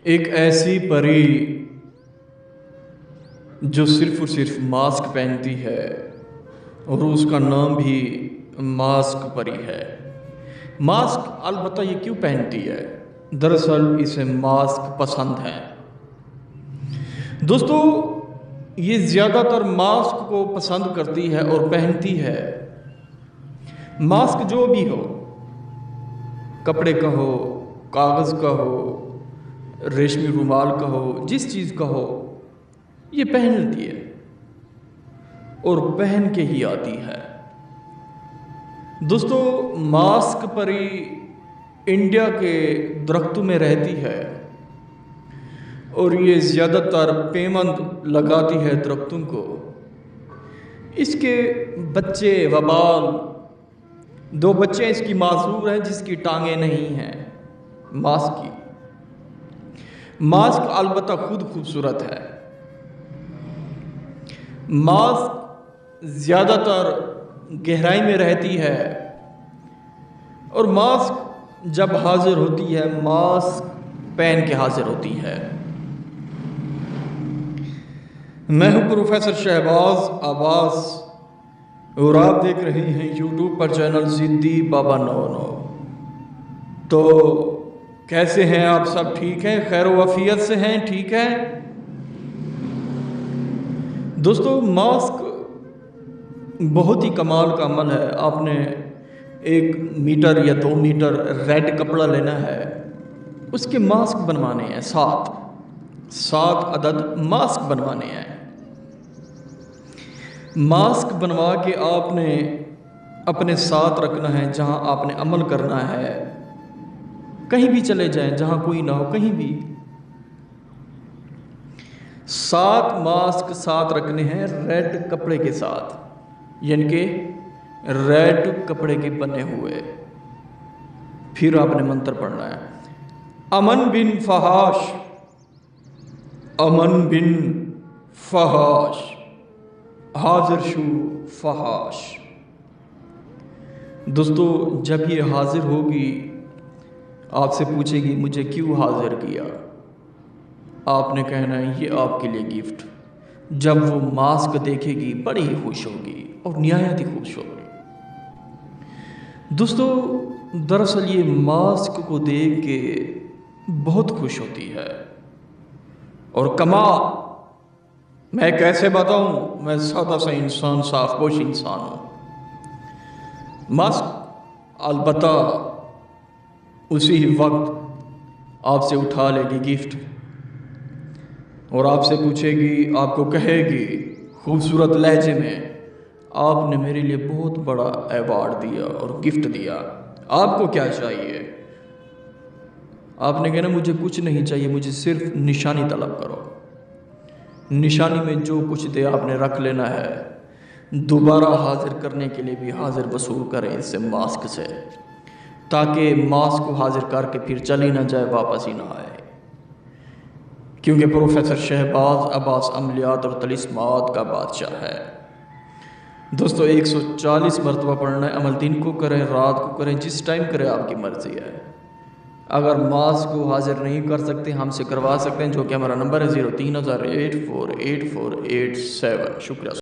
एक ऐसी परी जो सिर्फ और सिर्फ मास्क पहनती है और उसका नाम भी मास्क परी है। मास्क अलबत्ता ये क्यों पहनती है? दरअसल इसे मास्क पसंद है। दोस्तों, ये ज़्यादातर मास्क को पसंद करती है और पहनती है। मास्क जो भी हो, कपड़े का हो, कागज़ का हो, रेशमी रुमाल का हो, जिस चीज़ का हो, ये पहनती है और पहन के ही आती है। दोस्तों, मास्क परी इंडिया के दरख्तों में रहती है और ये ज़्यादातर पेमंद लगाती है दरख्तों को। इसके बच्चे वबाल, 2 बच्चे इसकी मासूर हैं जिसकी टांगें नहीं हैं मास्क की। मास्क अलबत्ता खुद खूबसूरत है। मास्क ज़्यादातर गहराई में रहती है और मास्क जब हाजिर होती है, मास्क पहन के हाजिर होती है। मैं हूं प्रोफेसर शहबाज अब्बास और आप देख रहे हैं यूट्यूब पर चैनल सिद्दी बाबा 99। तो कैसे हैं आप? सब ठीक हैं? खैर वफियत से हैं? ठीक है दोस्तों, मास्क बहुत ही कमाल का अमल है। आपने 1 मीटर या 2 मीटर रेड कपड़ा लेना है, उसके मास्क बनवाने हैं। 7 अदद मास्क बनवाने हैं। मास्क बनवा के आपने अपने साथ रखना है। जहां आपने अमल करना है, कहीं भी चले जाएं, जहां कोई ना हो, कहीं भी 7 मास्क साथ रखने हैं रेड कपड़े के साथ, यानी कि रेड कपड़े के बने हुए। फिर आपने मंत्र पढ़ना है, अमन बिन फहाश, अमन बिन फहाश, हाजिर शू फहाश। दोस्तों, जब ये हाजिर होगी, आपसे पूछेगी मुझे क्यों हाजिर किया। आपने कहना है ये आपके लिए गिफ्ट। जब वो मास्क देखेगी बड़ी ही खुश होगी और निहायत ही खुश होगी। दोस्तों, दरअसल ये मास्क को देख के बहुत खुश होती है। और कमाल, मैं कैसे बताऊं, मैं सादा सा इंसान, साफपोश इंसान हूं। मास्क अलबत्ता उसी वक्त आपसे उठा लेगी गिफ्ट और आपसे पूछेगी, आपको कहेगी खूबसूरत लहजे में, आपने मेरे लिए बहुत बड़ा अवार्ड दिया और गिफ्ट दिया, आपको क्या चाहिए? आपने कहना मुझे कुछ नहीं चाहिए, मुझे सिर्फ निशानी तलब करो। निशानी में जो कुछ दे आपने रख लेना है। दोबारा हाजिर करने के लिए भी हाजिर वसूल करें इससे मास्क से, ताकि मास्क को हाजिर करके फिर चली ना जाए, वापस ही ना आए। क्योंकि प्रोफेसर शहबाज अब्बास अमलियात और तलिस्मात का बादशाह है। दोस्तों, 140 मरतबा पढ़ना है। अमल दिन को करें, रात को करें, जिस टाइम करें, आपकी मर्जी है। अगर मास्क को हाजिर नहीं कर सकते, हमसे करवा सकते हैं, जो कि हमारा नंबर है 0308484847। शुक्रिया।